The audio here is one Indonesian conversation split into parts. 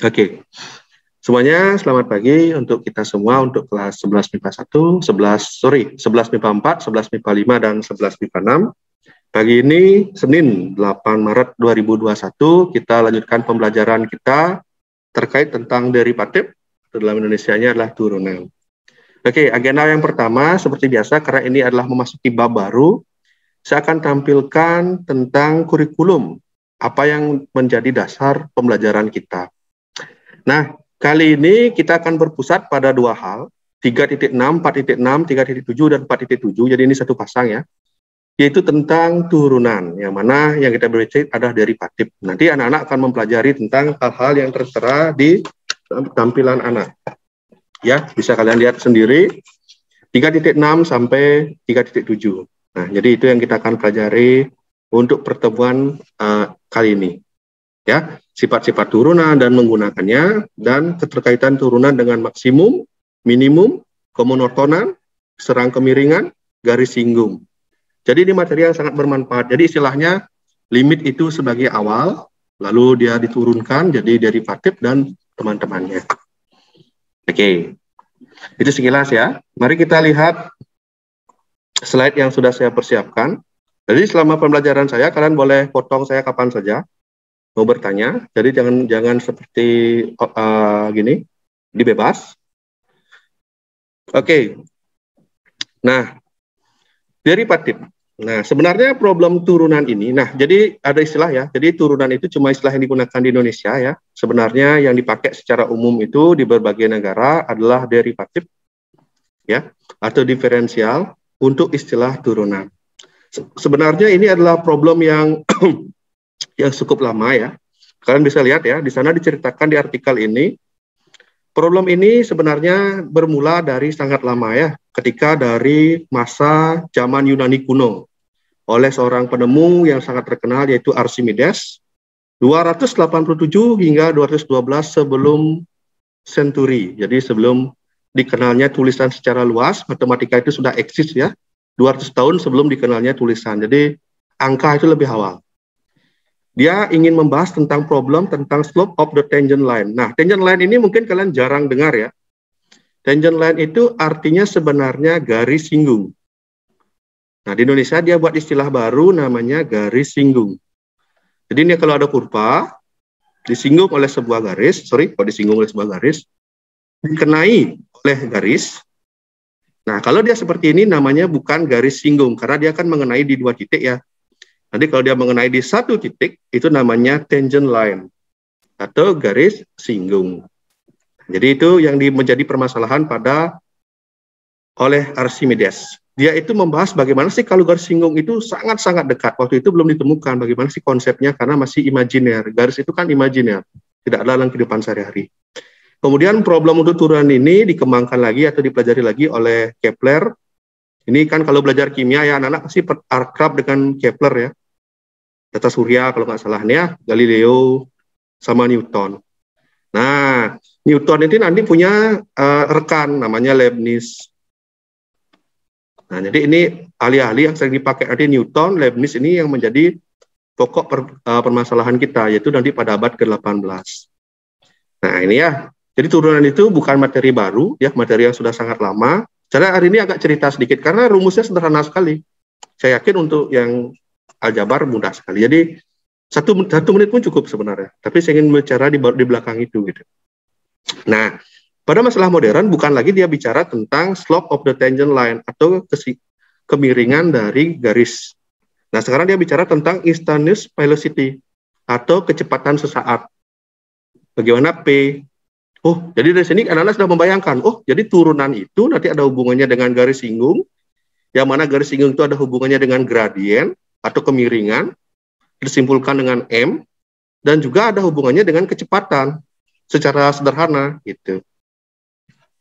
Oke. Semuanya selamat pagi untuk kita semua untuk kelas 11 MIPA 1, 11 MIPA 4, 11 MIPA 5 dan 11 MIPA 6. Pagi ini Senin 8 Maret 2021 kita lanjutkan pembelajaran kita terkait tentang derivatif, dalam Indonesianya adalah turunan. Oke, agenda yang pertama seperti biasa karena ini adalah memasuki bab baru, saya akan tampilkan tentang kurikulum, apa yang menjadi dasar pembelajaran kita. Nah, kali ini kita akan berpusat pada dua hal, 3.6, 4.6, 3.7, dan 4.7, jadi ini satu pasang ya, yaitu tentang turunan, yang mana yang kita belajar adalah derivatif. Nanti anak-anak akan mempelajari tentang hal-hal yang tertera di tampilan anak. Ya, bisa kalian lihat sendiri, 3.6 sampai 3.7. Nah, jadi itu yang kita akan pelajari untuk pertemuan kali ini. Ya, sifat-sifat turunan dan menggunakannya, dan keterkaitan turunan dengan maksimum, minimum, kemonotonan, serang kemiringan, garis singgung. Jadi ini materi yang sangat bermanfaat. Jadi istilahnya limit itu sebagai awal, lalu dia diturunkan jadi derivatif dan teman-temannya. Oke, itu sekilas ya. Mari kita lihat slide yang sudah saya persiapkan. Jadi selama pembelajaran saya, kalian boleh potong saya kapan saja mau bertanya, jadi jangan seperti gini, dibebas. Oke. Nah, derivatif. Nah, sebenarnya problem turunan ini, nah jadi ada istilah ya, jadi turunan itu cuma istilah yang digunakan di Indonesia ya. Sebenarnya yang dipakai secara umum itu di berbagai negara adalah derivatif ya, atau diferensial untuk istilah turunan. Sebenarnya ini adalah problem yang yang cukup lama ya. Kalian bisa lihat ya, di sana diceritakan di artikel ini, problem ini sebenarnya bermula dari sangat lama ya, ketika dari masa zaman Yunani kuno, oleh seorang penemu yang sangat terkenal yaitu Archimedes, 287 hingga 212 sebelum Senturi, jadi sebelum dikenalnya tulisan secara luas, matematika itu sudah eksis ya, 200 tahun sebelum dikenalnya tulisan, jadi angka itu lebih awal. Dia ingin membahas tentang problem tentang slope of the tangent line. Nah, tangent line ini mungkin kalian jarang dengar ya. Tangent line itu artinya sebenarnya garis singgung. Nah, di Indonesia dia buat istilah baru namanya garis singgung. Jadi ini kalau ada kurva, disinggung oleh sebuah garis, dikenai oleh garis. Nah, kalau dia seperti ini namanya bukan garis singgung, karena dia akan mengenai di dua titik ya. Nanti kalau dia mengenai di satu titik, itu namanya tangent line atau garis singgung. Jadi itu yang menjadi permasalahan oleh Archimedes. Dia itu membahas bagaimana sih kalau garis singgung itu sangat-sangat dekat. Waktu itu belum ditemukan bagaimana sih konsepnya karena masih imajiner. Garis itu kan imajiner, tidak ada dalam kehidupan sehari-hari. Kemudian problem untuk turunan ini dikembangkan lagi atau dipelajari lagi oleh Kepler. Ini kan kalau belajar kimia ya anak-anak pasti akrab dengan Kepler ya. Tata surya kalau nggak salahnya, Galileo sama Newton. Nah, Newton itu nanti punya rekan namanya Leibniz. Nah, jadi ini ahli-ahli yang sering dipakai nanti Newton, Leibniz ini yang menjadi pokok permasalahan kita, yaitu nanti pada abad ke-18. Nah, ini ya. Jadi turunan itu bukan materi baru, ya materi yang sudah sangat lama. Cara hari ini agak cerita sedikit, karena rumusnya sederhana sekali. Saya yakin untuk yang aljabar mudah sekali. Jadi satu menit pun cukup sebenarnya. Tapi saya ingin bicara di belakang itu gitu. Nah, pada masalah modern bukan lagi dia bicara tentang slope of the tangent line atau kemiringan dari garis. Nah, sekarang dia bicara tentang instantaneous velocity atau kecepatan sesaat. Bagaimana P? Oh, jadi dari sini anak-anak sudah membayangkan. Oh, jadi turunan itu nanti ada hubungannya dengan garis singgung. Yang mana garis singgung itu ada hubungannya dengan gradien atau kemiringan, disimpulkan dengan M, dan juga ada hubungannya dengan kecepatan secara sederhana gitu.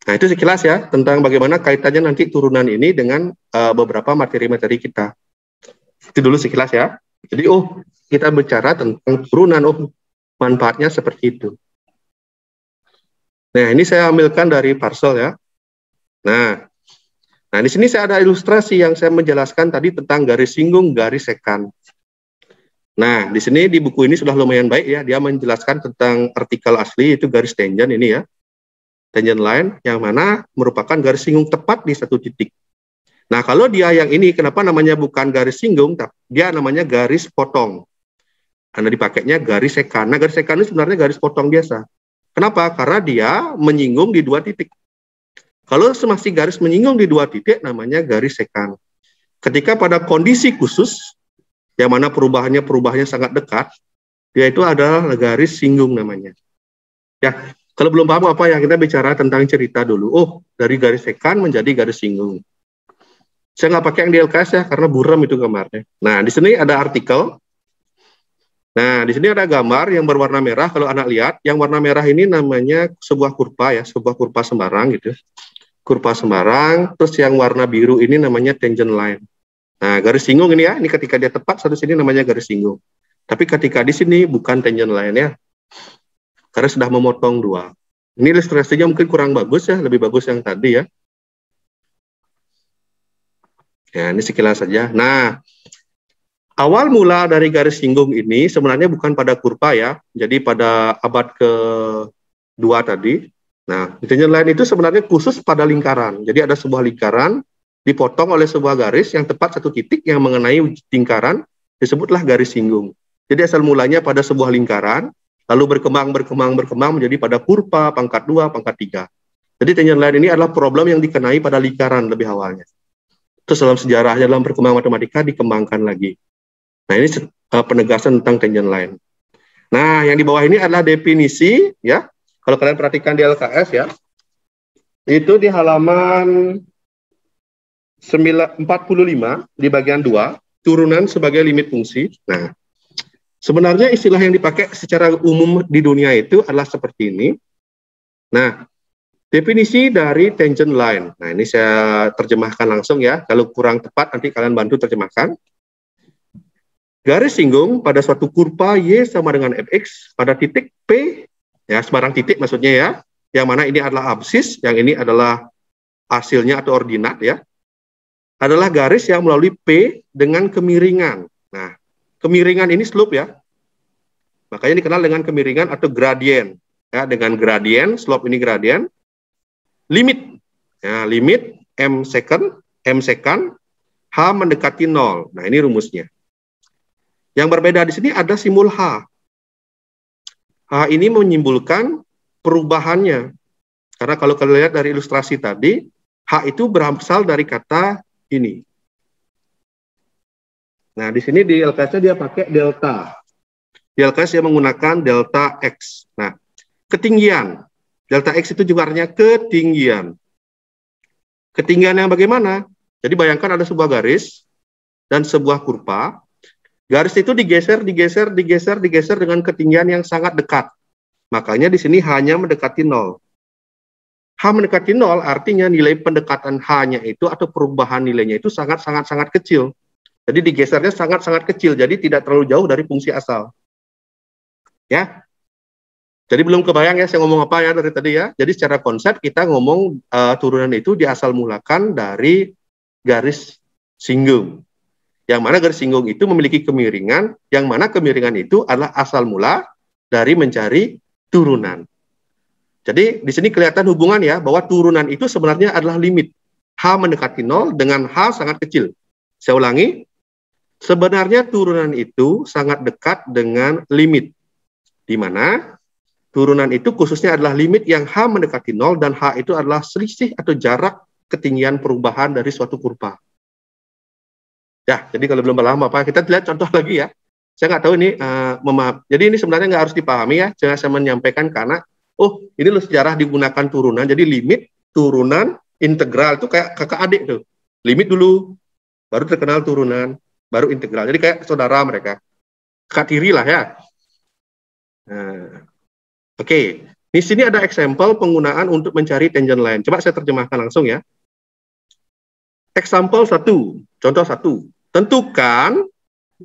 Nah, itu sekilas ya tentang bagaimana kaitannya nanti turunan ini dengan beberapa materi-materi kita. Itu dulu sekilas ya. Jadi kita bicara tentang turunan, manfaatnya seperti itu. Nah, ini saya ambilkan dari Parsel ya. Nah, di sini saya ada ilustrasi yang saya menjelaskan tadi tentang garis singgung, garis sekan. Nah, di sini di buku ini sudah lumayan baik ya, dia menjelaskan tentang artikel asli itu garis tangent ini ya, tangent line yang mana merupakan garis singgung tepat di satu titik. Nah, kalau dia yang ini kenapa namanya bukan garis singgung, tapi dia namanya garis potong. Karena dipakainya garis sekan. Nah, garis sekan ini sebenarnya garis potong biasa. Kenapa? Karena dia menyinggung di dua titik. Kalau masih garis menyinggung di dua titik, namanya garis sekan. Ketika pada kondisi khusus, yang mana perubahannya sangat dekat, yaitu adalah garis singgung namanya. Ya, kalau belum paham apa ya, kita bicara tentang cerita dulu. Oh, dari garis sekan menjadi garis singgung. Saya nggak pakai yang di LKS ya, karena buram itu gambarnya. Nah, di sini ada artikel. Nah, di sini ada gambar yang berwarna merah. Kalau anak lihat, yang warna merah ini namanya sebuah kurva ya, sebuah kurva sembarang gitu. Kurva sembarang, terus yang warna biru ini namanya tangent line. Nah, garis singgung ini ya, ini ketika dia tepat satu sini namanya garis singgung. Tapi ketika di sini bukan tangent line ya, karena sudah memotong dua. Ini ilustrasinya mungkin kurang bagus ya, lebih bagus yang tadi ya. Ya, ini sekilas saja. Nah, awal mula dari garis singgung ini sebenarnya bukan pada kurva ya, jadi pada abad ke-2 tadi. Nah, tangent line itu sebenarnya khusus pada lingkaran. Jadi ada sebuah lingkaran, dipotong oleh sebuah garis yang tepat satu titik yang mengenai lingkaran, disebutlah garis singgung. Jadi asal mulanya pada sebuah lingkaran, lalu berkembang menjadi pada kurva, pangkat 2, pangkat 3. Jadi tangent line ini adalah problem yang dikenai pada lingkaran lebih awalnya. Terus dalam sejarahnya, dalam perkembangan matematika dikembangkan lagi. Nah, ini penegasan tentang tangent line. Nah, yang di bawah ini adalah definisi, ya. Kalau kalian perhatikan di LKS ya, itu di halaman 45 di bagian 2, turunan sebagai limit fungsi. Nah, sebenarnya istilah yang dipakai secara umum di dunia itu adalah seperti ini. Nah, definisi dari tangent line. Nah, ini saya terjemahkan langsung ya. Kalau kurang tepat nanti kalian bantu terjemahkan. Garis singgung pada suatu kurva Y sama dengan fx pada titik P, ya sembarang titik maksudnya ya, yang mana ini adalah absis, yang ini adalah hasilnya atau ordinat ya, adalah garis yang melalui P dengan kemiringan. Nah, kemiringan ini slope ya, makanya dikenal dengan kemiringan atau gradien. Ya, dengan gradien, slope ini gradien, limit, ya, limit m second, H mendekati 0. Nah, ini rumusnya. Yang berbeda di sini ada simbol H. H ini menyimbolkan perubahannya. Karena kalau kalian lihat dari ilustrasi tadi, H itu berasal dari kata ini. Nah, di sini di LKS dia pakai delta. Di LKS dia menggunakan delta X. Nah, ketinggian. Delta X itu juga artinya ketinggian. Ketinggian yang bagaimana? Jadi bayangkan ada sebuah garis dan sebuah kurva. Garis itu digeser dengan ketinggian yang sangat dekat. Makanya di sini hanya mendekati 0. H mendekati 0 artinya nilai pendekatan H-nya itu atau perubahan nilainya itu sangat kecil. Jadi digesernya sangat kecil, jadi tidak terlalu jauh dari fungsi asal. Ya. Jadi belum kebayang ya saya ngomong apa ya dari tadi ya. Jadi secara konsep kita ngomong turunan itu diasal mulakan dari garis singgung. Yang mana garis singgung itu memiliki kemiringan, yang mana kemiringan itu adalah asal mula dari mencari turunan. Jadi di sini kelihatan hubungan ya, bahwa turunan itu sebenarnya adalah limit. H mendekati 0 dengan H sangat kecil. Saya ulangi, sebenarnya turunan itu sangat dekat dengan limit. Di mana turunan itu khususnya adalah limit yang H mendekati 0 dan H itu adalah selisih atau jarak ketinggian perubahan dari suatu kurva. Ya, jadi kalau belum paham apa, kita lihat contoh lagi ya. Saya nggak tahu ini, jadi ini sebenarnya nggak harus dipahami ya, jangan saya menyampaikan karena, oh ini loh sejarah digunakan turunan, jadi limit, turunan, integral, itu kayak kakak adik tuh. Limit dulu, baru terkenal turunan, baru integral. Jadi kayak saudara mereka. Kakak tiri lah ya. Nah, oke. Di sini ada example penggunaan untuk mencari tangent line. Coba saya terjemahkan langsung ya. Example 1, contoh 1. Tentukan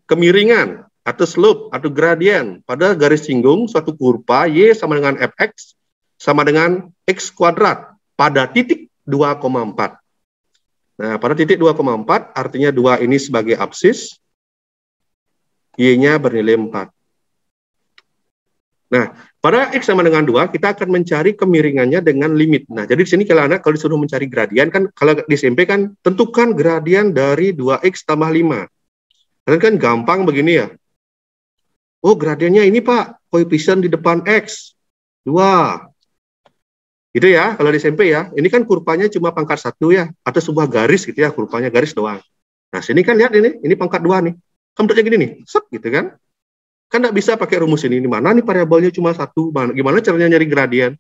kemiringan atau slope atau gradien pada garis singgung suatu kurva Y sama dengan fx sama dengan x kuadrat pada titik 2,4. Nah, pada titik 2,4 artinya 2 ini sebagai absis. Y-nya bernilai 4. Nah, pada X sama dengan 2, kita akan mencari kemiringannya dengan limit. Nah, jadi di sini kalau Anda kalau disuruh mencari gradian, kan kalau di SMP kan, tentukan gradian dari 2X tambah 5. Kalian kan gampang begini ya. Oh, gradiannya ini Pak, koefisien di depan X. 2. Gitu ya, kalau di SMP ya. Ini kan kurvanya cuma pangkat 1 ya, atau sebuah garis gitu ya, kurvanya garis doang. Nah, sini kan lihat ini pangkat 2 nih. Kan bentuknya gini nih, set gitu kan. Kan nggak bisa pakai rumus ini. Di mana nih variabelnya cuma 1, gimana caranya nyari gradien?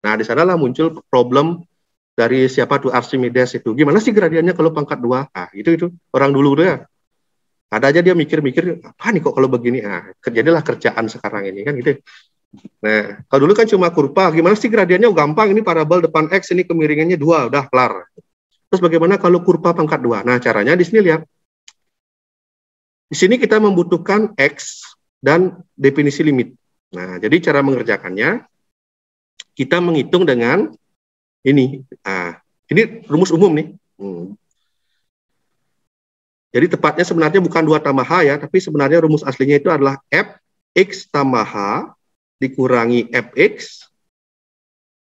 Nah, di sanalah muncul problem dari siapa tuh Archimedes itu. Gimana sih gradiennya kalau pangkat 2? Ah, itu orang dulu tuh ya. Ada aja dia mikir-mikir, apa nih kok kalau begini? Ah, jadilah kerjaan sekarang ini kan gitu. Nah, kalau dulu kan cuma kurva, gimana sih gradiennya? Oh, gampang, ini parabol depan X, ini kemiringannya 2, udah kelar. Terus bagaimana kalau kurva pangkat 2? Nah, caranya di sini lihat. Di sini kita membutuhkan X dan definisi limit. Nah, jadi cara mengerjakannya, kita menghitung dengan ini. Nah, ini rumus umum nih. Jadi tepatnya sebenarnya bukan 2 tambah H ya, tapi sebenarnya rumus aslinya itu adalah Fx tambah H dikurangi Fx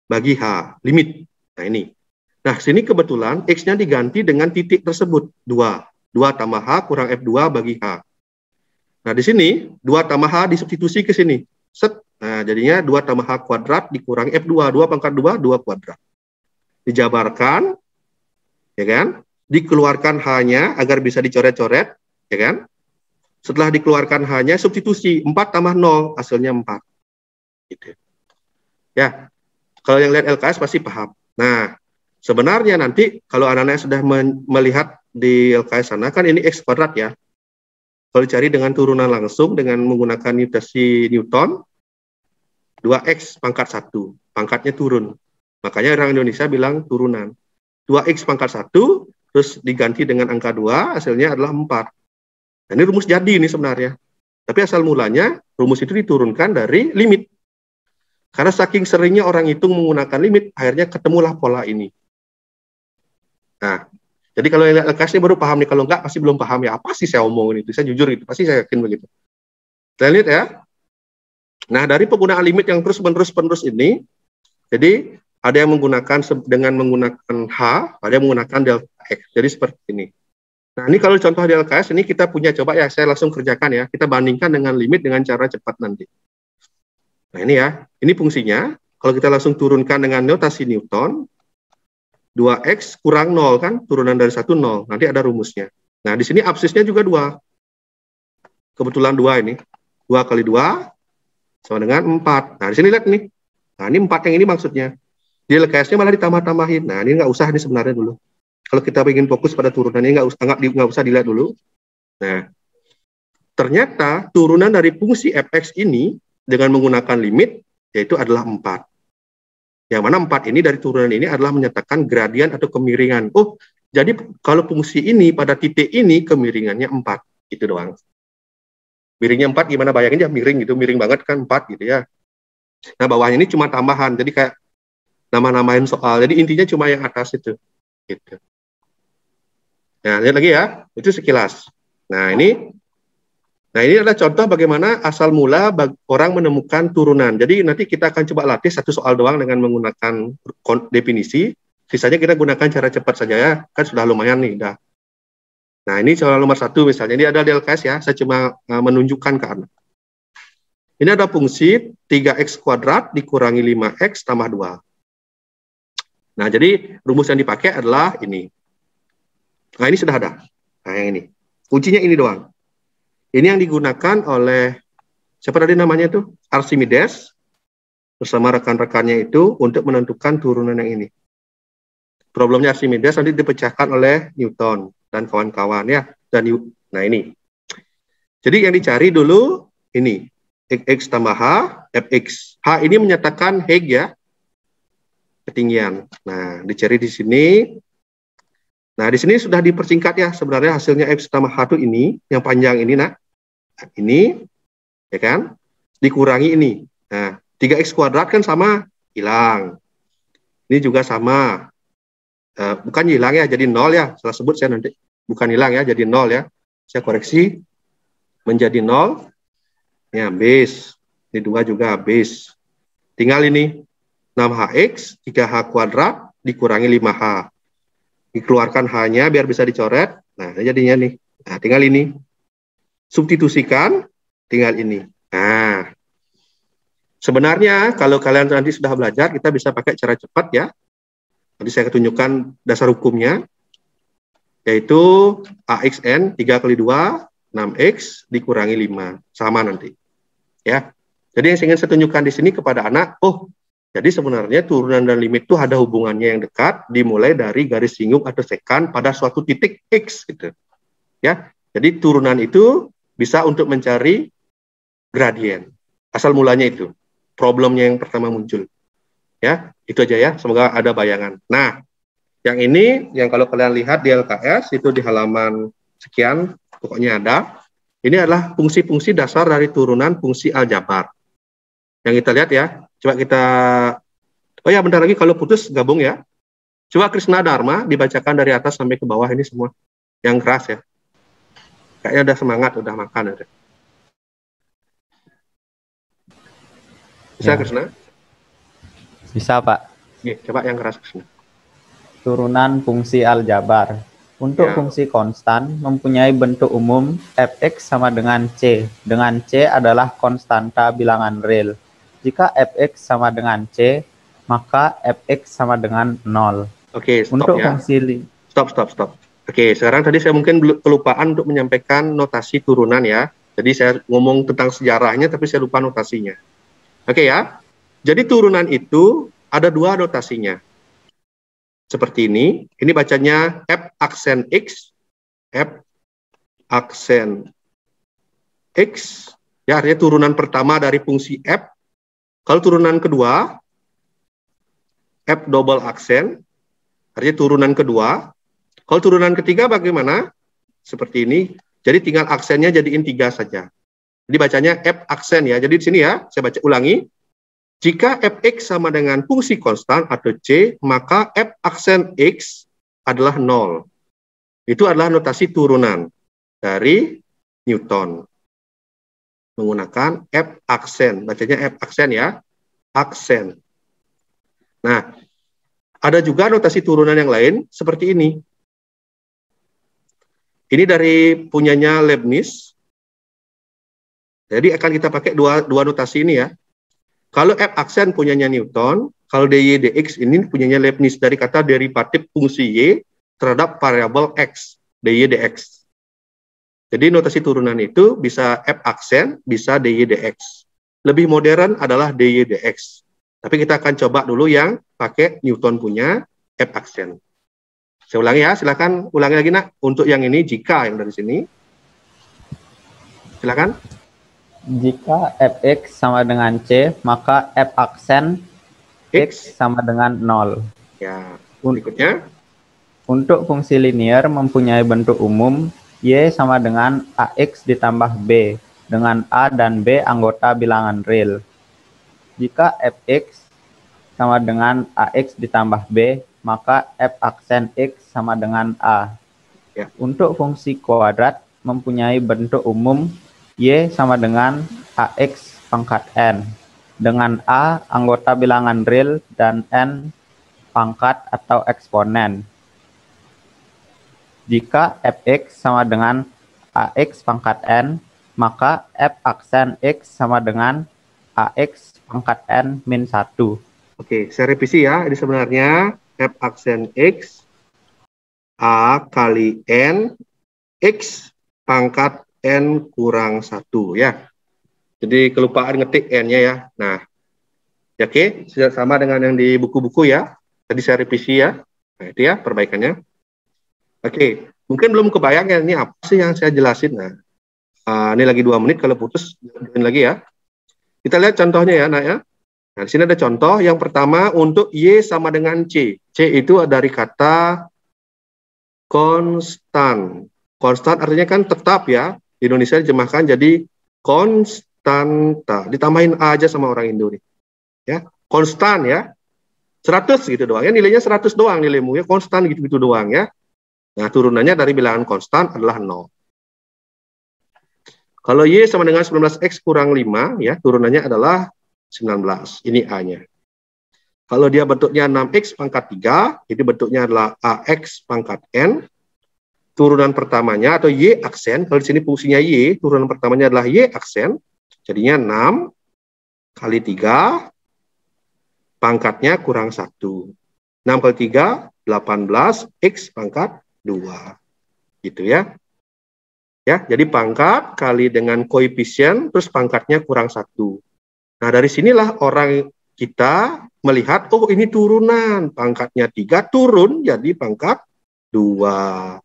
bagi H, limit. Nah ini. Nah sini kebetulan X-nya diganti dengan titik tersebut, 2. 2 tambah H kurang F2 bagi H. Nah di sini, 2 tambah H disubstitusi ke sini. Set. Nah jadinya 2 tambah H kuadrat dikurangi F2, 2 pangkat 2, 2 kuadrat. Dijabarkan, ya kan? Dikeluarkan H-nya agar bisa dicoret-coret, ya kan? Setelah dikeluarkan H-nya, substitusi 4 tambah 0, hasilnya 4. Gitu. Ya, kalau yang lihat LKS pasti paham. Nah, sebenarnya nanti kalau anak-anak sudah melihat di LKS sana, kan ini X kuadrat ya. Kalau dicari dengan turunan langsung, dengan menggunakan notasi Newton, 2X pangkat 1, pangkatnya turun. Makanya orang Indonesia bilang turunan. 2X pangkat 1, terus diganti dengan angka 2, hasilnya adalah 4. Nah, ini rumus jadi ini sebenarnya. Tapi asal mulanya, rumus itu diturunkan dari limit. Karena saking seringnya orang hitung menggunakan limit, akhirnya ketemulah pola ini. Nah, jadi kalau yang LKS ini baru paham nih, kalau enggak pasti belum paham ya, apa sih saya omongin itu, saya jujur gitu, pasti saya yakin begitu. Kita lihat ya. Nah, dari penggunaan limit yang terus-menerus ini, jadi ada yang menggunakan dengan menggunakan H, ada yang menggunakan delta X. Jadi seperti ini. Nah, ini kalau contoh di LKS, ini kita punya, coba ya, saya langsung kerjakan ya. Kita bandingkan dengan limit dengan cara cepat nanti. Nah, ini ya. Ini fungsinya. Kalau kita langsung turunkan dengan notasi Newton, 2X kurang 0 kan, turunan dari 1, 0. Nanti ada rumusnya. Nah, di sini absisnya juga 2. Kebetulan 2 ini. 2 kali 2 sama dengan 4. Nah, di sini lihat nih. Nah, ini 4 yang ini maksudnya. Di LKS-nya malah ditambah-tambahin. Nah, ini nggak usah ini sebenarnya dulu. Kalau kita ingin fokus pada turunan ini nggak usah dilihat dulu. Nah, ternyata turunan dari fungsi fx ini dengan menggunakan limit yaitu adalah 4. Yang mana 4 ini dari turunan ini adalah menyatakan gradian atau kemiringan. Oh, jadi kalau fungsi ini pada titik ini kemiringannya 4. Itu doang. Miringnya 4 gimana bayangin ya, miring gitu, miring banget kan 4 gitu ya. Nah, bawahnya ini cuma tambahan. Jadi kayak nama-namain soal. Jadi intinya cuma yang atas itu. Gitu. Nah, lihat lagi ya, itu sekilas. Nah, ini adalah contoh bagaimana asal mula orang menemukan turunan. Jadi nanti kita akan coba latih satu soal doang dengan menggunakan definisi. Sisanya kita gunakan cara cepat saja ya, kan sudah lumayan nih. Dah. Nah, ini soal nomor 1 misalnya. Ini ada di LKS ya, saya cuma menunjukkan ke Anda. Ini ada fungsi 3x kuadrat dikurangi 5x tambah 2. Nah, jadi rumus yang dipakai adalah ini. Nah, ini sudah ada. Nah, yang ini. Kuncinya ini doang. Ini yang digunakan oleh, siapa tadi namanya itu? Archimedes, bersama rekan-rekannya itu untuk menentukan turunan yang ini. Problemnya Archimedes nanti dipecahkan oleh Newton dan kawan-kawan ya. Nah, ini. Jadi yang dicari dulu ini. X tambah H, Fx. H ini menyatakan height ya. Ketinggian. Nah, dicari di sini. Nah, di sini sudah dipersingkat ya, sebenarnya hasilnya X tambah H itu ini, yang panjang ini, nah. Ini, ya kan, dikurangi ini. Nah, 3X kuadrat kan sama, hilang. Ini juga sama. Bukan hilang ya, jadi 0 ya, salah sebut saya nanti. Bukan hilang ya, jadi 0 ya. Saya koreksi. menjadi 0, ya base. Ini 2 juga base. Tinggal ini, 6hx, 3h kuadrat, dikurangi 5h. Dikeluarkan h-nya biar bisa dicoret. Nah, jadinya nih. Nah, tinggal ini. Substitusikan, tinggal ini. Nah, sebenarnya kalau kalian nanti sudah belajar, kita bisa pakai cara cepat ya. Nanti saya tunjukkan dasar hukumnya, yaitu AXN 3 kali 2, 6X dikurangi 5. Sama nanti. Ya. Jadi yang ingin saya tunjukkan di sini kepada anak, jadi sebenarnya turunan dan limit itu ada hubungannya yang dekat, dimulai dari garis singgung atau sekan pada suatu titik X gitu. Ya. Jadi turunan itu bisa untuk mencari gradien. Asal mulanya itu. Problemnya yang pertama muncul. Ya, itu aja ya. Semoga ada bayangan. Nah, yang ini, yang kalau kalian lihat di LKS, itu di halaman sekian, pokoknya ada. Ini adalah fungsi-fungsi dasar dari turunan fungsi aljabar. Yang kita lihat ya, coba kita, bentar lagi kalau putus gabung ya. Coba Krishna Dharma dibacakan dari atas sampai ke bawah ini semua. Yang keras ya. Kayaknya udah semangat, udah makan. Udah. Bisa ya. Krishna? Bisa, Pak. Ya, coba yang keras Krishna. Turunan fungsi aljabar. Untuk fungsi konstan mempunyai bentuk umum fx sama dengan c. Dengan c adalah konstanta bilangan real. Jika fx sama dengan c, maka fx sama dengan 0. Oke, stop untuk ya. Fungsi Stop. Oke, sekarang tadi saya mungkin kelupaan untuk menyampaikan notasi turunan ya. Jadi saya ngomong tentang sejarahnya, tapi saya lupa notasinya. Oke ya. Jadi turunan itu ada 2 notasinya. Seperti ini bacanya F aksen X, F aksen X, ya artinya turunan pertama dari fungsi F. Kalau turunan kedua, F double aksen, artinya turunan kedua. Kalau turunan ketiga bagaimana? Seperti ini, jadi tinggal aksennya jadiin 3 saja. Jadi bacanya F aksen ya, jadi di sini ya, saya baca ulangi. Jika fx sama dengan fungsi konstan atau c, maka f aksen x adalah 0. Itu adalah notasi turunan dari Newton. Menggunakan f aksen, bacanya f aksen ya, aksen. Nah, ada juga notasi turunan yang lain seperti ini. Ini dari punyanya Leibniz. Jadi akan kita pakai dua notasi ini ya. Kalau F aksen punyanya Newton, kalau dy dx ini punyanya Leibniz dari kata derivatif fungsi y terhadap variabel x, dy dx. Jadi notasi turunan itu bisa F aksen, bisa dy dx. Lebih modern adalah dy dx. Tapi kita akan coba dulu yang pakai Newton punya F aksen. Saya ulangi ya, silakan ulangi lagi nak. Untuk yang ini jika yang dari sini. Silakan. Jika fx sama dengan c, maka f aksen x sama dengan 0. Ya, berikutnya. Untuk fungsi linear mempunyai bentuk umum y sama dengan ax ditambah b, dengan a dan b anggota bilangan real. Jika fx sama dengan ax ditambah b, maka f aksen x sama dengan a. Ya. Untuk fungsi kuadrat mempunyai bentuk umum y sama dengan ax pangkat n, dengan a anggota bilangan real dan n pangkat atau eksponen. Jika fx sama dengan ax pangkat n, maka f aksen x sama dengan ax pangkat n min 1. Oke, saya revisi ya. Ini sebenarnya f aksen x a kali n x pangkat n kurang 1 ya. Jadi kelupaan ngetik n-nya ya. Nah, oke, sudah sama dengan yang di buku-buku ya. Tadi saya revisi ya. Nah, itu ya perbaikannya. Oke, mungkin belum kebayang ya ini apa sih yang saya jelasin. Nah, ini lagi 2 menit, kalau putus lagi ya. Kita lihat contohnya ya, nak ya. Nah, di sini ada contoh. Yang pertama untuk y sama dengan c. C itu dari kata konstan. Konstan artinya kan tetap ya. Di Indonesia dijemahkan jadi konstanta. Ditambahin A aja sama orang Indo nih. Ya, konstan ya. 100 gitu doang ya, nilainya 100 doang nilaimu ya, konstan gitu-gitu doang ya. Nah, turunannya dari bilangan konstan adalah 0. Kalau Y sama dengan 19X kurang 5, ya, turunannya adalah 19. Ini A-nya. Kalau dia bentuknya 6X pangkat 3, jadi bentuknya adalah AX pangkat N. Turunan pertamanya atau Y aksen, kalau di sini fungsinya Y, turunan pertamanya adalah Y aksen, jadinya 6 kali 3, pangkatnya kurang 1. 6 kali 3, 18, X pangkat 2. Gitu ya. Ya, jadi pangkat kali dengan koefisien, terus pangkatnya kurang 1. Nah, dari sinilah orang kita melihat, oh ini turunan, pangkatnya 3 turun jadi pangkat 2.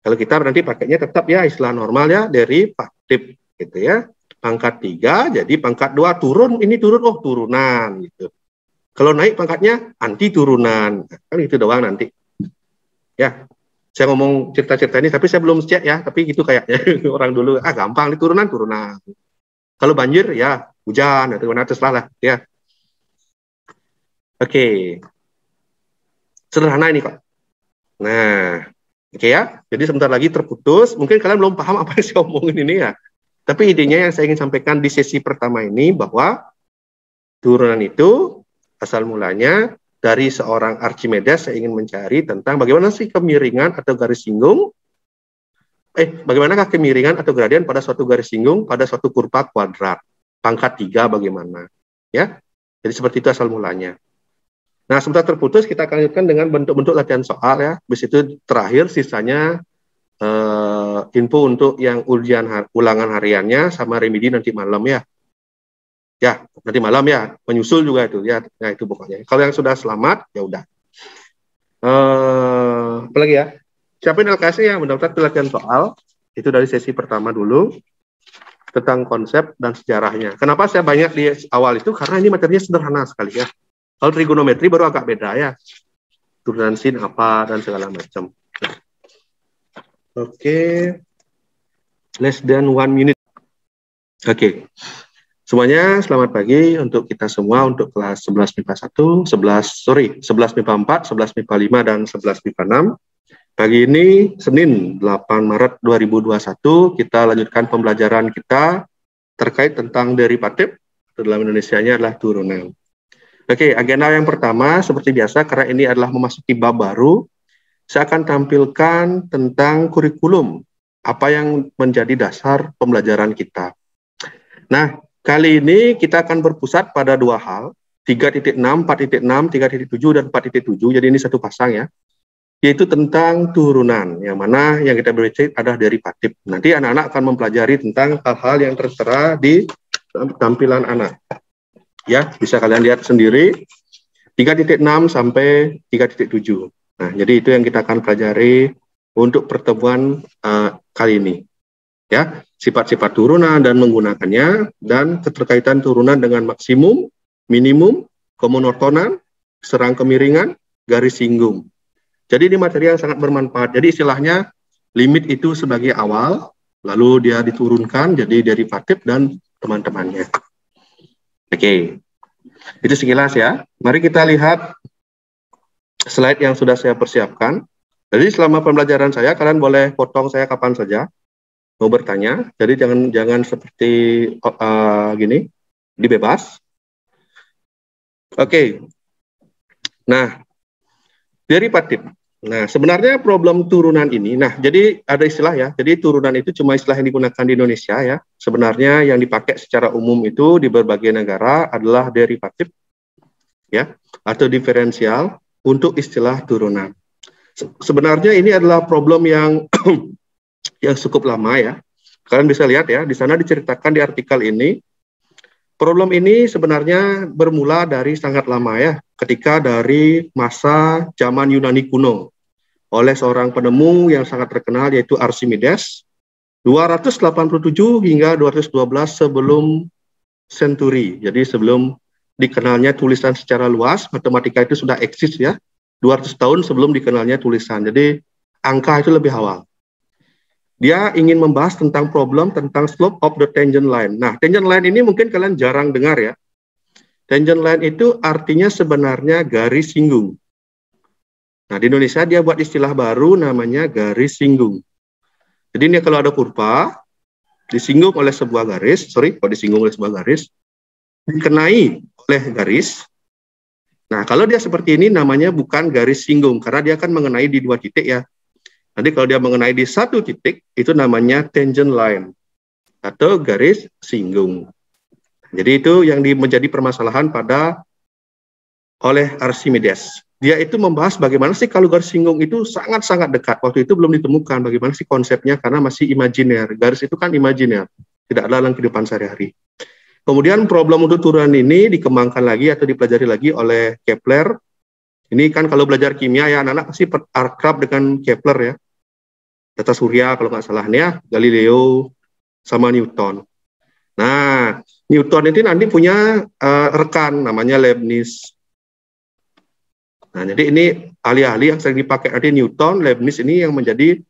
Kalau kita nanti pakainya tetap ya istilah normal ya, derivatif gitu ya. Pangkat 3 jadi pangkat 2 turun, ini turun, oh turunan gitu. Kalau naik pangkatnya anti turunan, kan itu doang nanti. Ya, saya ngomong cerita-cerita ini, tapi saya belum cek ya, tapi gitu kayaknya orang dulu, gampang, ini turunan. Kalau banjir, ya hujan, atau mana terserah lah, ya. Oke. Sederhana ini kok. Nah, oke ya, jadi sebentar lagi terputus, mungkin kalian belum paham apa yang saya omongin ini ya. Tapi idenya yang saya ingin sampaikan di sesi pertama ini, bahwa turunan itu asal mulanya dari seorang Archimedes. Saya ingin mencari tentang bagaimana sih kemiringan atau garis singgung, bagaimanakah kemiringan atau gradien pada suatu garis singgung pada suatu kurva kuadrat, pangkat 3 bagaimana, ya. Jadi seperti itu asal mulanya. Nah, sebentar terputus, kita akan lanjutkan dengan bentuk-bentuk latihan soal ya. Habis itu terakhir sisanya info untuk yang ulangan hariannya sama remedi nanti malam ya. Ya, nanti malam ya, menyusul juga itu ya. Nah, itu pokoknya. Kalau yang sudah selamat, ya udah. Apalagi ya? Siapin LKS yang mendaftar latihan soal. Itu dari sesi pertama dulu. Tentang konsep dan sejarahnya. Kenapa saya banyak di awal itu? Karena ini materinya sederhana sekali ya. Kalau trigonometri baru agak beda ya. Turunan sin apa dan segala macam. Oke. Less than 1 minute. Oke. Semuanya selamat pagi untuk kita semua, untuk kelas 11 MIPA 1, 11 MIPA 4, 11 MIPA 5, dan 11 MIPA 6. Pagi ini, Senin 8 Maret 2021, kita lanjutkan pembelajaran kita terkait tentang derivatif, dalam Indonesianya adalah turunan. Oke, agenda yang pertama, seperti biasa, karena ini adalah memasuki bab baru, saya akan tampilkan tentang kurikulum, apa yang menjadi dasar pembelajaran kita. Nah, kali ini kita akan berpusat pada dua hal, 3.6, 4.6, 3.7, dan 4.7, jadi ini satu pasang ya, yaitu tentang turunan, yang mana yang kita berbicara adalah derivatif. Nanti anak-anak akan mempelajari tentang hal-hal yang tertera di tampilan anak. Ya, bisa kalian lihat sendiri, 3.6 sampai 3.7. Nah, jadi itu yang kita akan pelajari untuk pertemuan kali ini. Ya, sifat-sifat turunan dan menggunakannya, dan keterkaitan turunan dengan maksimum, minimum, kemonotonan, serang kemiringan, garis singgung. Jadi ini materi yang sangat bermanfaat. Jadi istilahnya limit itu sebagai awal, lalu dia diturunkan jadi derivatif dan teman-temannya. Oke, itu sekilas ya. Mari kita lihat slide yang sudah saya persiapkan. Jadi selama pembelajaran saya, kalian boleh potong saya kapan saja mau bertanya, jadi jangan seperti gini, dibebas. Oke. Nah, derivatif. Nah, sebenarnya problem turunan ini, nah jadi ada istilah ya, jadi turunan itu cuma istilah yang digunakan di Indonesia ya. Sebenarnya yang dipakai secara umum itu di berbagai negara adalah derivatif ya, atau diferensial untuk istilah turunan. Sebenarnya ini adalah problem yang yang cukup lama ya. Kalian bisa lihat ya, di sana diceritakan di artikel ini, problem ini sebenarnya bermula dari sangat lama ya, ketika dari masa zaman Yunani kuno, oleh seorang penemu yang sangat terkenal yaitu Archimedes, 287 hingga 212 sebelum Century, jadi sebelum dikenalnya tulisan secara luas, matematika itu sudah eksis ya, 200 tahun sebelum dikenalnya tulisan, jadi angka itu lebih awal. Dia ingin membahas tentang problem tentang slope of the tangent line. Nah, tangent line ini mungkin kalian jarang dengar ya. Tangent line itu artinya sebenarnya garis singgung. Nah, di Indonesia dia buat istilah baru namanya garis singgung. Jadi ini kalau ada kurva, disinggung oleh sebuah garis, dikenai oleh garis. Nah, kalau dia seperti ini namanya bukan garis singgung, karena dia akan mengenai di dua titik ya. Nanti kalau dia mengenai di satu titik, itu namanya tangent line, atau garis singgung. Jadi itu yang menjadi permasalahan oleh Archimedes. Dia itu membahas bagaimana sih kalau garis singgung itu sangat-sangat dekat. Waktu itu belum ditemukan bagaimana sih konsepnya, karena masih imajiner. Garis itu kan imajiner, tidak ada dalam kehidupan sehari-hari. Kemudian problem untuk turunan ini dikembangkan lagi atau dipelajari lagi oleh Kepler. Ini kan kalau belajar kimia ya, anak-anak pasti akrab dengan Kepler ya. Tata surya kalau nggak salah ya, Galileo sama Newton. Nah, Newton itu nanti punya rekan namanya Leibniz. Nah, jadi ini ahli-ahli yang sering dipakai nanti Newton, Leibniz ini yang menjadi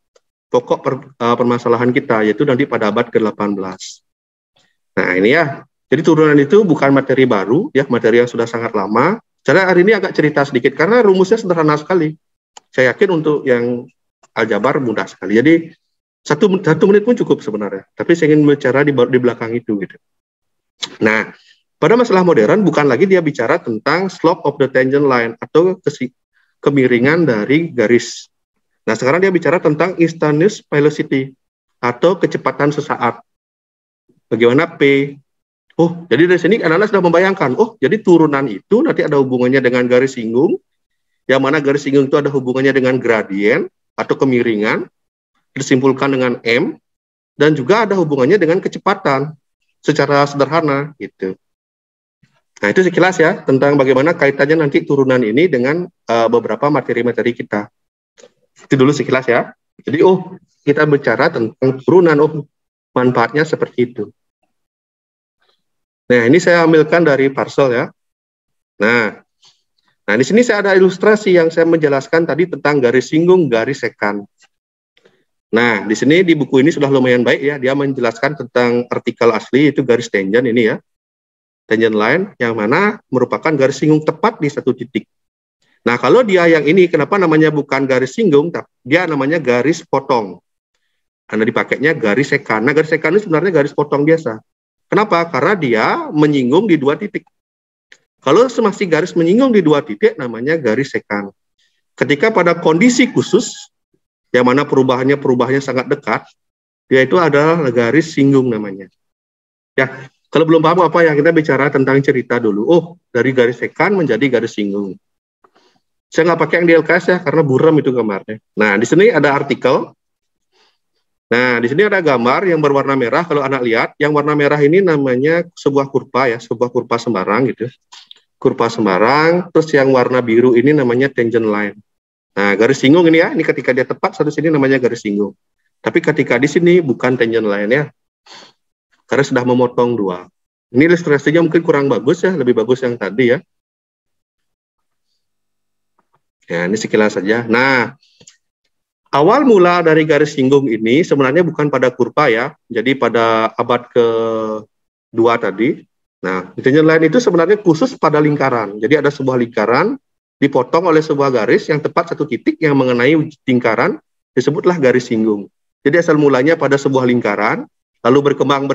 pokok permasalahan kita, yaitu nanti pada abad ke-18. Nah, ini ya. Jadi turunan itu bukan materi baru, ya, materi yang sudah sangat lama. Cara hari ini agak cerita sedikit, karena rumusnya sederhana sekali. Saya yakin untuk yang aljabar mudah sekali. Jadi satu menit pun cukup sebenarnya. Tapi saya ingin bicara di belakang itu gitu. Nah, pada masalah modern bukan lagi dia bicara tentang slope of the tangent line atau kemiringan dari garis. Nah, sekarang dia bicara tentang instantaneous velocity atau kecepatan sesaat. Bagaimana P? Oh, jadi dari sini anak-anak sudah membayangkan, oh, jadi turunan itu nanti ada hubungannya dengan garis singgung, yang mana garis singgung itu ada hubungannya dengan gradien atau kemiringan, disimpulkan dengan M, dan juga ada hubungannya dengan kecepatan, secara sederhana, gitu. Nah, itu sekilas ya, tentang bagaimana kaitannya nanti turunan ini dengan beberapa materi-materi kita. Itu dulu sekilas ya. Jadi, oh, kita bicara tentang turunan, oh, manfaatnya seperti itu. Nah, ini saya ambilkan dari Parsel ya. Nah, di sini saya ada ilustrasi yang saya menjelaskan tadi tentang garis singgung, garis sekan. Nah, di sini di buku ini sudah lumayan baik ya, dia menjelaskan tentang artikel asli, itu garis tangent ini ya. Tangent line, yang mana merupakan garis singgung tepat di satu titik. Nah, kalau dia yang ini, kenapa namanya bukan garis singgung, dia namanya garis potong. Karena dipakainya garis sekan. Nah, garis sekan ini sebenarnya garis potong biasa. Kenapa? Karena dia menyinggung di dua titik. Kalau masih garis menyinggung di dua titik, namanya garis sekan. Ketika pada kondisi khusus, yang mana perubahannya sangat dekat, yaitu adalah garis singgung namanya. Ya, kalau belum paham apa ya, kita bicara tentang cerita dulu. Oh, dari garis sekan menjadi garis singgung. Saya nggak pakai yang di LKS ya, karena buram itu gambarnya. Nah, di sini ada artikel. Nah, di sini ada gambar yang berwarna merah. Kalau anak lihat, yang warna merah ini namanya sebuah kurva ya, sebuah kurva sembarang gitu. Kurva sembarang, terus yang warna biru ini namanya tangent line. Nah, garis singgung ini ya, ini ketika dia tepat satu sini namanya garis singgung. Tapi ketika di sini bukan tangent line ya, karena sudah memotong dua. Ini ilustrasinya mungkin kurang bagus ya, lebih bagus yang tadi ya. Ya, ini sekilas saja. Nah, awal mula dari garis singgung ini sebenarnya bukan pada kurva ya, jadi pada abad ke-2 tadi. Nah, tangent line itu sebenarnya khusus pada lingkaran. Jadi ada sebuah lingkaran dipotong oleh sebuah garis yang tepat satu titik yang mengenai lingkaran, disebutlah garis singgung. Jadi asal mulanya pada sebuah lingkaran, lalu berkembang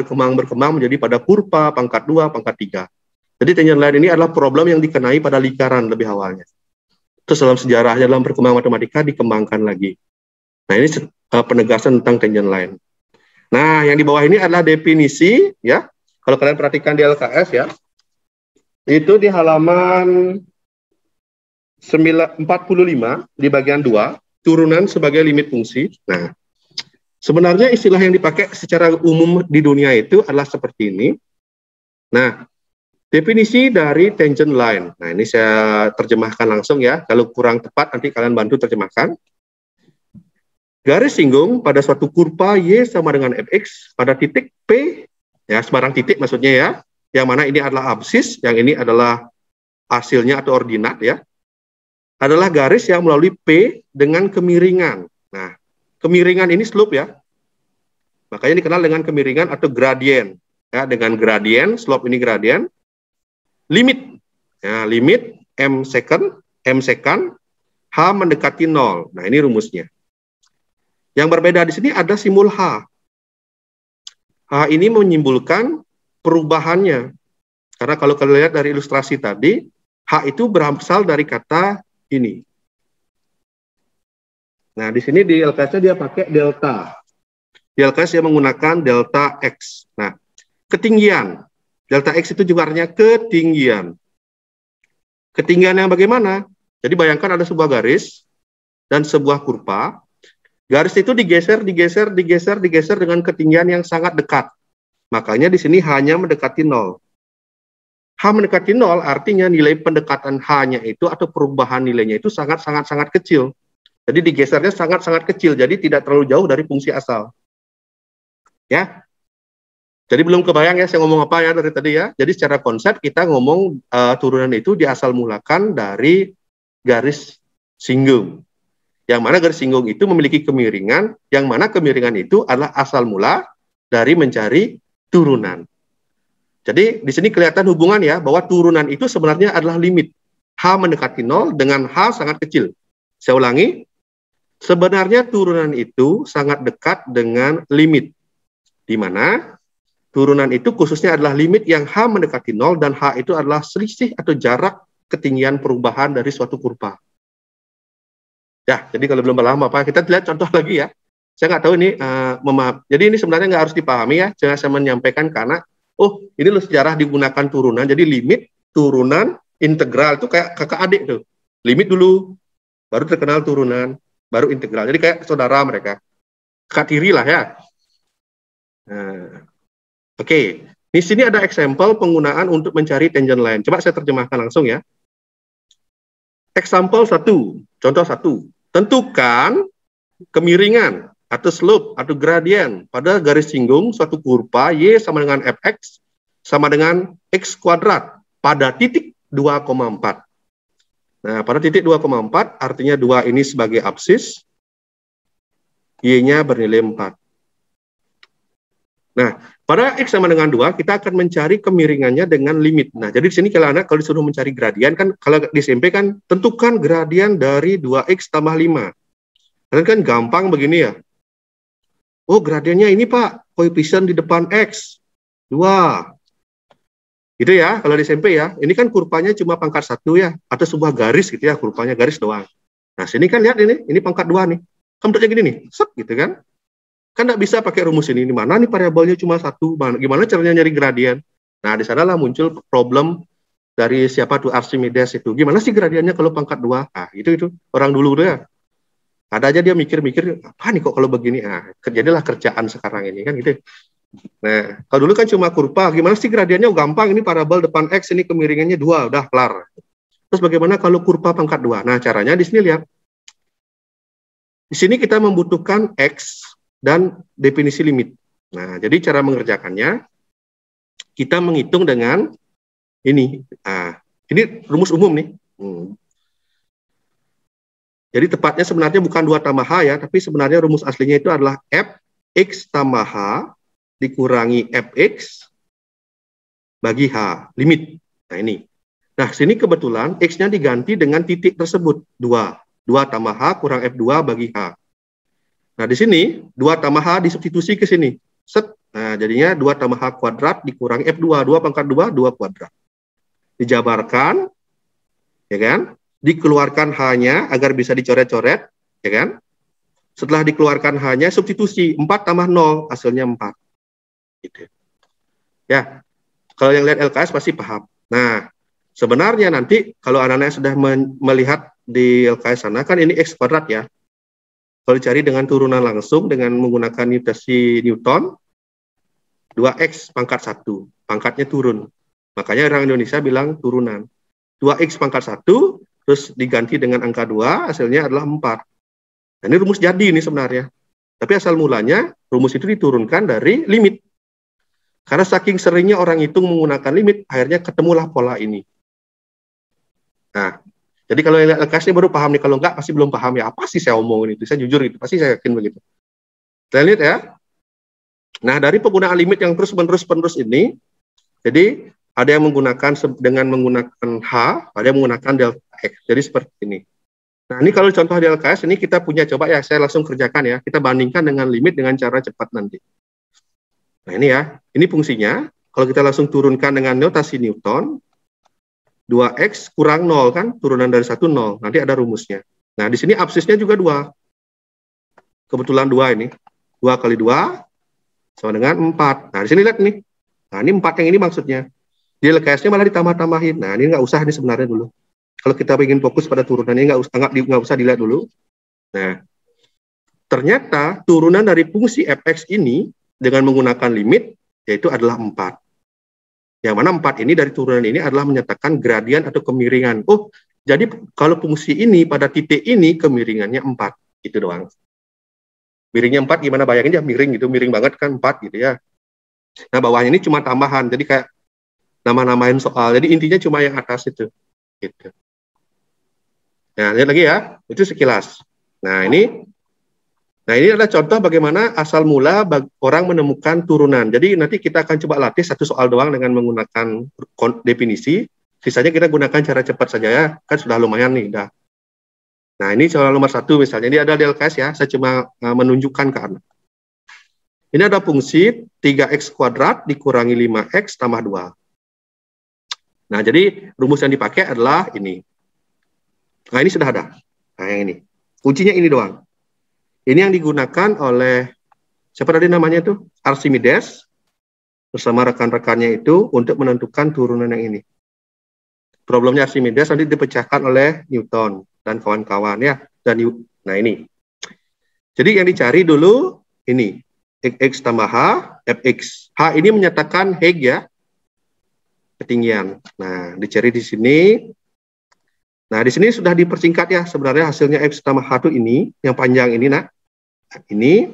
menjadi pada kurva, pangkat 2, pangkat 3. Jadi tangent line ini adalah problem yang dikenai pada lingkaran lebih awalnya. Terus dalam sejarahnya, dalam perkembangan matematika dikembangkan lagi. Nah, ini penegasan tentang tangent line. Nah, yang di bawah ini adalah definisi, ya. Kalau kalian perhatikan di LKS, ya. Itu di halaman 45, di bagian 2, turunan sebagai limit fungsi. Nah, sebenarnya istilah yang dipakai secara umum di dunia itu adalah seperti ini. Nah, definisi dari tangent line. Nah, ini saya terjemahkan langsung ya. Kalau kurang tepat, nanti kalian bantu terjemahkan. Garis singgung pada suatu kurva Y sama dengan Fx pada titik P, ya sembarang titik maksudnya ya, yang mana ini adalah absis, yang ini adalah hasilnya atau ordinat ya, adalah garis yang melalui P dengan kemiringan. Nah, kemiringan ini slope ya, makanya dikenal dengan kemiringan atau gradien. Ya, dengan gradien, slope ini gradien, limit, ya, limit M second, H mendekati 0. Nah, ini rumusnya. Yang berbeda di sini ada simbol H. H ini menyimpulkan perubahannya. Karena kalau kalian lihat dari ilustrasi tadi, H itu berasal dari kata ini. Nah, di sini di LKS-nya dia pakai delta. Di LKS dia menggunakan delta X. Nah, ketinggian. Delta X itu juga artinya ketinggian. Ketinggian yang bagaimana? Jadi bayangkan ada sebuah garis dan sebuah kurva. Garis itu digeser dengan ketinggian yang sangat dekat. Makanya di sini hanya mendekati 0. H mendekati 0 artinya nilai pendekatan H-nya itu atau perubahan nilainya itu sangat kecil. Jadi digesernya sangat kecil, jadi tidak terlalu jauh dari fungsi asal. Ya. Jadi belum kebayang ya saya ngomong apa ya dari tadi ya. Jadi secara konsep kita ngomong turunan itu diasal mulakan dari garis singgung. Yang mana garis singgung itu memiliki kemiringan, yang mana kemiringan itu adalah asal mula dari mencari turunan. Jadi di sini kelihatan hubungan ya, bahwa turunan itu sebenarnya adalah limit. H mendekati 0 dengan H sangat kecil. Saya ulangi, sebenarnya turunan itu sangat dekat dengan limit. Di mana turunan itu khususnya adalah limit yang H mendekati 0 dan H itu adalah selisih atau jarak ketinggian perubahan dari suatu kurva. Ya, jadi kalau belum paham apa, kita lihat contoh lagi ya. Saya nggak tahu ini, jadi ini sebenarnya nggak harus dipahami ya, jangan saya menyampaikan karena, oh ini loh sejarah digunakan turunan, jadi limit, turunan, integral itu kayak kakak adik tuh. Limit dulu, baru terkenal turunan, baru integral. Jadi kayak saudara mereka. Kakak tiri lah ya. Nah, oke, di sini ada example penggunaan untuk mencari tangent line. Coba saya terjemahkan langsung ya. Example 1, contoh 1. Tentukan kemiringan atau slope atau gradien pada garis singgung suatu kurva Y sama dengan Fx sama dengan X kuadrat pada titik 2,4. Nah, pada titik 2,4 artinya 2 ini sebagai absis, Y-nya bernilai 4. Nah, pada X sama dengan 2, kita akan mencari kemiringannya dengan limit. Nah, jadi di sini kalau disuruh mencari gradien, kan kalau di SMP kan, tentukan gradien dari 2X tambah 5. Kalian kan gampang begini ya. Oh, gradiennya ini Pak, koefisien di depan X. 2. Gitu ya, kalau di SMP ya. Ini kan kurvanya cuma pangkat 1 ya, atau sebuah garis gitu ya, kurvanya garis doang. Nah, sini kan lihat ini pangkat 2 nih. Kan bentuknya gini nih, set gitu kan. Kan nggak bisa pakai rumus ini. Mana nih variabelnya cuma 1, gimana caranya nyari gradien? Nah, di sanalah muncul problem dari siapa tuh Archimedes itu. Gimana sih gradiennya kalau pangkat 2? Nah, itu orang dulu tuh ya. Ada aja dia mikir-mikir, apa nih kok kalau begini? Nah, jadilah kerjaan sekarang ini kan gitu. Nah, kalau dulu kan cuma kurva, gimana sih gradiennya? Oh, gampang, ini parabol depan X, ini kemiringannya 2, udah kelar. Terus bagaimana kalau kurva pangkat 2? Nah, caranya di sini lihat. Di sini kita membutuhkan X dan definisi limit. Nah, jadi cara mengerjakannya, kita menghitung dengan ini. Nah, ini rumus umum nih. Jadi tepatnya sebenarnya bukan 2 tambah H ya, tapi sebenarnya rumus aslinya itu adalah Fx tambah H dikurangi Fx bagi H, limit. Nah ini. Nah sini kebetulan X-nya diganti dengan titik tersebut, 2. 2 tambah H kurang F2 bagi H. Nah di sini 2 tambah H disubstitusi ke sini. Set. Nah jadinya 2 tambah H kuadrat dikurangi F2. 2 pangkat 2, 2 kuadrat. Dijabarkan, ya kan? Dikeluarkan H-nya agar bisa dicoret-coret, ya kan? Setelah dikeluarkan H-nya, substitusi 4 tambah 0, hasilnya 4. Gitu. Ya, kalau yang lihat LKS pasti paham. Nah, sebenarnya nanti kalau anak-anak sudah melihat di LKS sana, kan ini X kuadrat ya. Kalau dicari dengan turunan langsung, dengan menggunakan notasi Newton, 2X pangkat 1, pangkatnya turun. Makanya orang Indonesia bilang turunan. 2X pangkat 1, terus diganti dengan angka 2, hasilnya adalah 4. Nah, ini rumus jadi ini sebenarnya. Tapi asal mulanya, rumus itu diturunkan dari limit. Karena saking seringnya orang hitung menggunakan limit, akhirnya ketemulah pola ini. Nah, jadi kalau yang LKS baru paham nih, kalau enggak pasti belum paham ya. Apa sih saya omongin itu? Saya jujur itu, pasti saya yakin begitu. Kita lihat ya. Nah, dari penggunaan limit yang terus-menerus ini, jadi ada yang menggunakan dengan menggunakan H, ada yang menggunakan delta X. Jadi seperti ini. Nah, ini kalau contoh di LKS, ini kita punya, coba ya, saya langsung kerjakan ya. Kita bandingkan dengan limit dengan cara cepat nanti. Nah ini ya, ini fungsinya. Kalau kita langsung turunkan dengan notasi Newton, 2x kurang 0 kan, turunan dari 1 0. Nanti ada rumusnya. Nah di sini absisnya juga 2. Kebetulan 2 ini. 2 kali 2 sama dengan 4. Nah di sini lihat nih. Nah ini 4 yang ini maksudnya. Di LKS-nya malah ditambah-tambahin. Nah ini nggak usah ini sebenarnya dulu. Kalau kita ingin fokus pada turunan ini nggak usah dilihat dulu. Nah ternyata turunan dari fungsi fx ini dengan menggunakan limit yaitu adalah 4. Yang mana 4 ini dari turunan ini adalah menyatakan gradian atau kemiringan. Oh, jadi kalau fungsi ini pada titik ini kemiringannya 4. Itu doang. Miringnya 4 gimana bayangin ya, miring gitu, miring banget kan 4 gitu ya. Nah, bawahnya ini cuma tambahan. Jadi kayak nama-namain soal. Jadi intinya cuma yang atas itu. Gitu. Nah, lihat lagi ya. Itu sekilas. Nah, ini adalah contoh bagaimana asal mula orang menemukan turunan. Jadi nanti kita akan coba latih satu soal doang dengan menggunakan definisi. Sisanya kita gunakan cara cepat saja ya. Kan sudah lumayan nih. Dah. Nah ini soal nomor 1 misalnya. Ini ada di LKS ya. Saya cuma menunjukkan ke Anda. Ini ada fungsi 3x kuadrat dikurangi 5x tambah 2. Nah jadi rumus yang dipakai adalah ini. Nah ini sudah ada. Nah yang ini. Kuncinya ini doang. Ini yang digunakan oleh, siapa tadi namanya itu? Archimedes, bersama rekan-rekannya itu untuk menentukan turunan yang ini. Problemnya Archimedes nanti dipecahkan oleh Newton dan kawan-kawan ya. Nah ini. Jadi yang dicari dulu ini. X tambah H, Fx. H ini menyatakan height ya. Ketinggian. Nah dicari di sini. Nah di sini sudah dipersingkat ya. Sebenarnya hasilnya X tambah H itu ini. Yang panjang ini nah. Ini,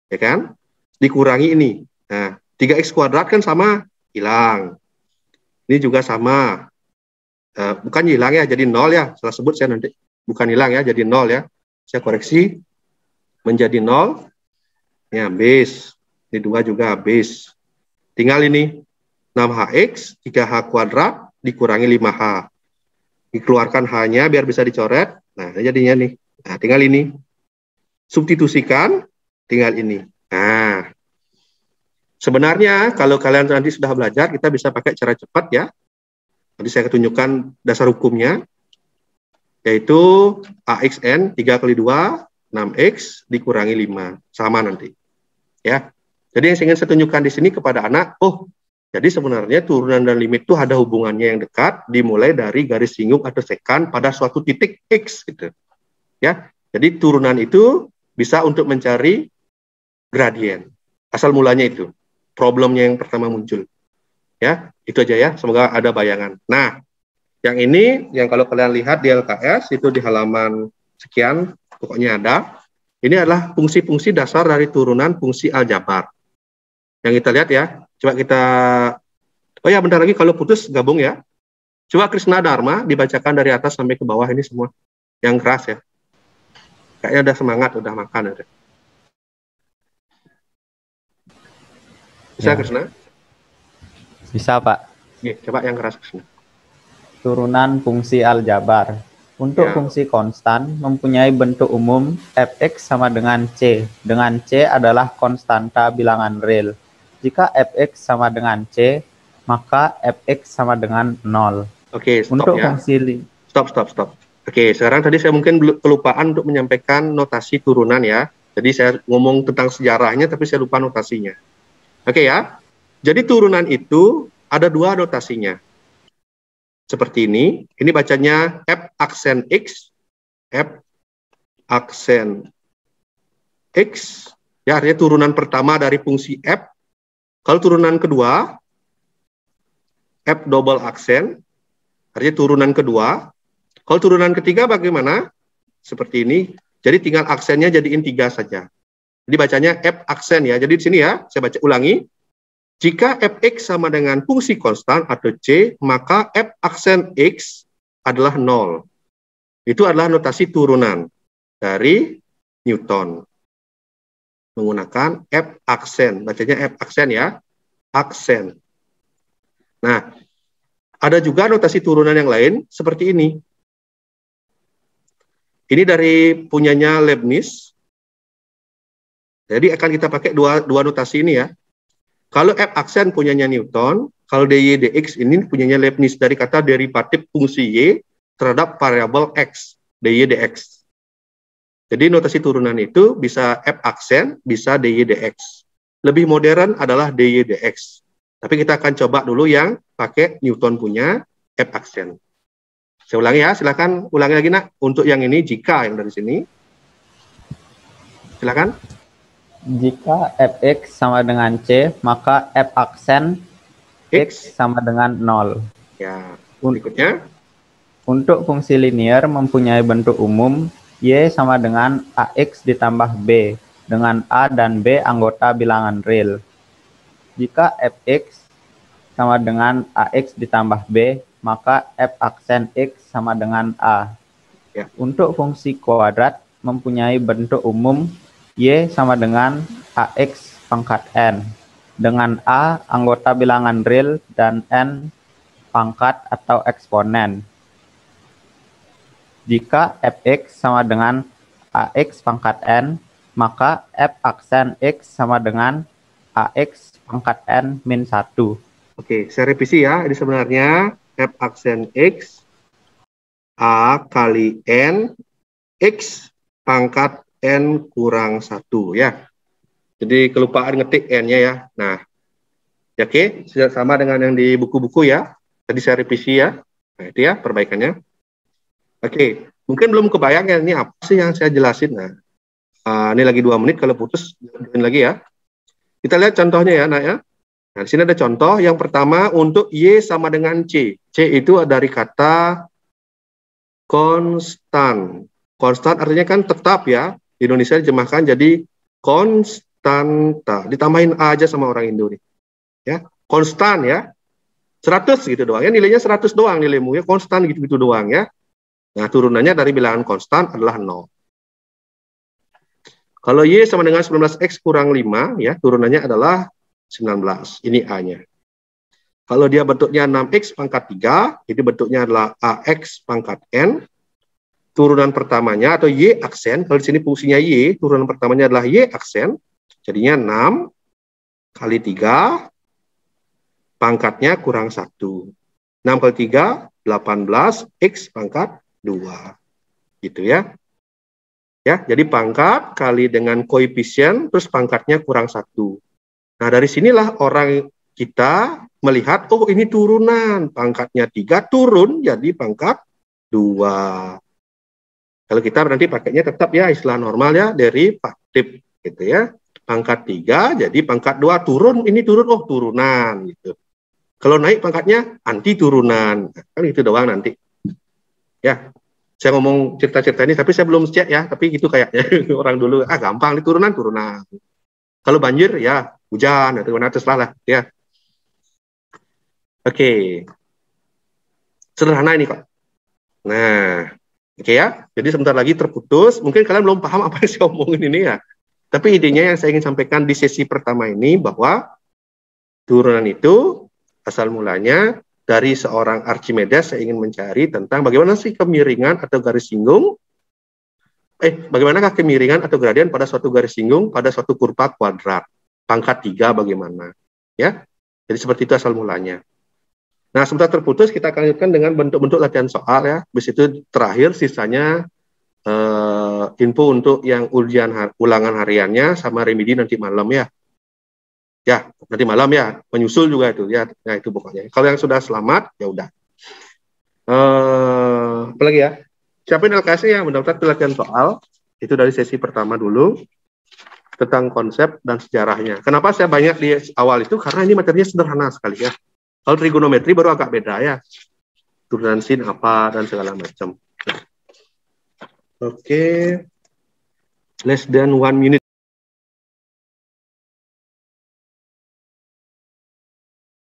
ya kan, dikurangi ini. Nah, 3x kuadrat kan sama, hilang. Ini juga sama. Bukan hilang ya, jadi 0 ya. Salah sebut saya nanti. Bukan hilang ya, jadi 0 ya. Saya koreksi. Menjadi 0. Ya, base. Ini 2 juga base. Tinggal ini. 6hx, 3h kuadrat, dikurangi 5h. Dikeluarkan h-nya biar bisa dicoret. Nah, jadinya nih. Nah, tinggal ini. Substitusikan, tinggal ini. Nah, sebenarnya kalau kalian nanti sudah belajar, kita bisa pakai cara cepat ya. Nanti saya tunjukkan dasar hukumnya, yaitu AXN 3 kali 2, 6X dikurangi 5. Sama nanti. Ya. Jadi yang ingin saya tunjukkan di sini kepada anak, oh, jadi sebenarnya turunan dan limit itu ada hubungannya yang dekat, dimulai dari garis singgung atau sekan pada suatu titik X. Gitu. Ya. Jadi turunan itu bisa untuk mencari gradien. Asal mulanya itu. Problemnya yang pertama muncul. Ya, itu aja ya. Semoga ada bayangan. Nah, yang ini, yang kalau kalian lihat di LKS, itu di halaman sekian, pokoknya ada. Ini adalah fungsi-fungsi dasar dari turunan fungsi aljabar. Yang kita lihat ya. Coba kita, oh ya bentar lagi kalau putus gabung ya. Coba Krishna Dharma dibacakan dari atas sampai ke bawah ini semua. Yang keras ya. Kayaknya udah semangat, udah makan. Udah. Bisa ya. Krishna? Bisa Pak. Ya, coba yang keras Krishna. Turunan fungsi aljabar. Untuk fungsi konstan mempunyai bentuk umum fx sama dengan c. Dengan c adalah konstanta bilangan real. Jika fx sama dengan c, maka fx sama dengan 0. Oke, stop untuk ya. Fungsi Stop. Oke, sekarang tadi saya mungkin kelupaan untuk menyampaikan notasi turunan ya. Jadi saya ngomong tentang sejarahnya, tapi saya lupa notasinya. Oke ya. Jadi turunan itu ada 2 notasinya. Seperti ini. Ini bacanya F aksen X. F aksen X. Ya, artinya turunan pertama dari fungsi F. Kalau turunan kedua, F double aksen. Artinya turunan kedua. Kalau turunan ketiga bagaimana? Seperti ini. Jadi tinggal aksennya jadiin 3 saja. Jadi bacanya F aksen ya. Jadi di sini ya, saya baca ulangi. Jika fx sama dengan fungsi konstan atau c, maka f aksen x adalah 0. Itu adalah notasi turunan dari Newton. Menggunakan f aksen. Bacanya f aksen ya. Aksen. Nah, ada juga notasi turunan yang lain seperti ini. Ini dari punyanya Leibniz. Jadi akan kita pakai dua notasi ini ya. Kalau F aksen punyanya Newton, kalau dy dx ini punyanya Leibniz dari kata derivatif fungsi y terhadap variabel x, dy dx. Jadi notasi turunan itu bisa F aksen, bisa dy dx. Lebih modern adalah dy dx. Tapi kita akan coba dulu yang pakai Newton punya F aksen. Saya ulangi ya, silakan ulangi lagi nak. Untuk yang ini jika yang dari sini. Silakan. Jika fx sama dengan c, maka f aksen x sama dengan 0. Ya, berikutnya. Untuk fungsi linear mempunyai bentuk umum, y sama dengan ax ditambah b, dengan a dan b anggota bilangan real. Jika fx sama dengan ax ditambah b, maka f aksen x sama dengan a. Ya. Untuk fungsi kuadrat mempunyai bentuk umum, y sama dengan ax pangkat n, dengan a anggota bilangan real dan n pangkat atau eksponen. Jika fx sama dengan ax pangkat n, maka f aksen x sama dengan ax pangkat n min 1. Oke, saya revisi ya. Ini sebenarnya f aksen x a kali n x pangkat n kurang 1 ya. Jadi kelupaan ngetik n-nya ya. Nah, ya, oke, sama dengan yang di buku-buku ya. Tadi saya revisi ya. Nah, itu ya perbaikannya. Oke, mungkin belum kebayang ya ini apa sih yang saya jelasin. Nah, ini lagi 2 menit, kalau putus lagi ya. Kita lihat contohnya ya, nak ya. Nah, di sini ada contoh. Yang pertama untuk y sama dengan c. C itu dari kata konstan. Konstan artinya kan tetap ya. Di Indonesia dijemahkan jadi konstanta. Ditambahin a aja sama orang Indo nih. Ya, konstan ya. 100 gitu doang ya, nilainya 100 doang nilaimu ya, konstan gitu-gitu doang ya. Nah, turunannya dari bilangan konstan adalah 0. Kalau y sama dengan 19x kurang 5 ya, turunannya adalah 19. Ini a-nya. Kalau dia bentuknya 6x pangkat 3, jadi bentuknya adalah ax pangkat n. Turunan pertamanya atau y aksen, kalau di sini fungsinya y, turunan pertamanya adalah y aksen, jadinya 6 kali 3, pangkatnya kurang 1. 6 kali 3, 18, x pangkat 2. Gitu ya. Ya, jadi pangkat kali dengan koefisien, terus pangkatnya kurang 1. Nah, dari sinilah orang kita melihat, oh ini turunan, pangkatnya 3 turun jadi pangkat 2. Kalau kita nanti pakainya tetap ya istilah normal ya, derivatif gitu ya. Pangkat 3 jadi pangkat 2 turun, ini turun, oh turunan gitu. Kalau naik pangkatnya anti turunan. Kan itu doang nanti. Ya. Saya ngomong cerita-cerita ini tapi saya belum cek ya, tapi gitu kayaknya orang dulu gampang di turunan. Kalau banjir ya hujan atau mana terserah lah ya. Oke. Sederhana ini kok. Nah, oke ya, jadi sebentar lagi terputus. Mungkin kalian belum paham apa yang saya omongin ini ya. Tapi idenya yang saya ingin sampaikan di sesi pertama ini bahwa turunan itu asal mulanya dari seorang Archimedes. Saya ingin mencari tentang bagaimana sih kemiringan atau garis singgung. Bagaimanakah kemiringan atau gradien pada suatu garis singgung pada suatu kurva kuadrat. Pangkat 3 bagaimana. Ya, jadi seperti itu asal mulanya. Nah, sebentar terputus, kita akan lanjutkan dengan bentuk-bentuk latihan soal ya. Habis itu terakhir sisanya info untuk yang ulangan hariannya sama remedi nanti malam ya. Ya, nanti malam ya, menyusul juga itu ya. Nah, itu pokoknya. Kalau yang sudah selamat, ya udah. Apa lagi ya? Siapin LKS ya, mendaftar latihan soal. Itu dari sesi pertama dulu. Tentang konsep dan sejarahnya. Kenapa saya banyak di awal itu? Karena ini materinya sederhana sekali ya. Kalau trigonometri baru agak beda ya. Turunan sin apa dan segala macam. Oke. Less than 1 minute.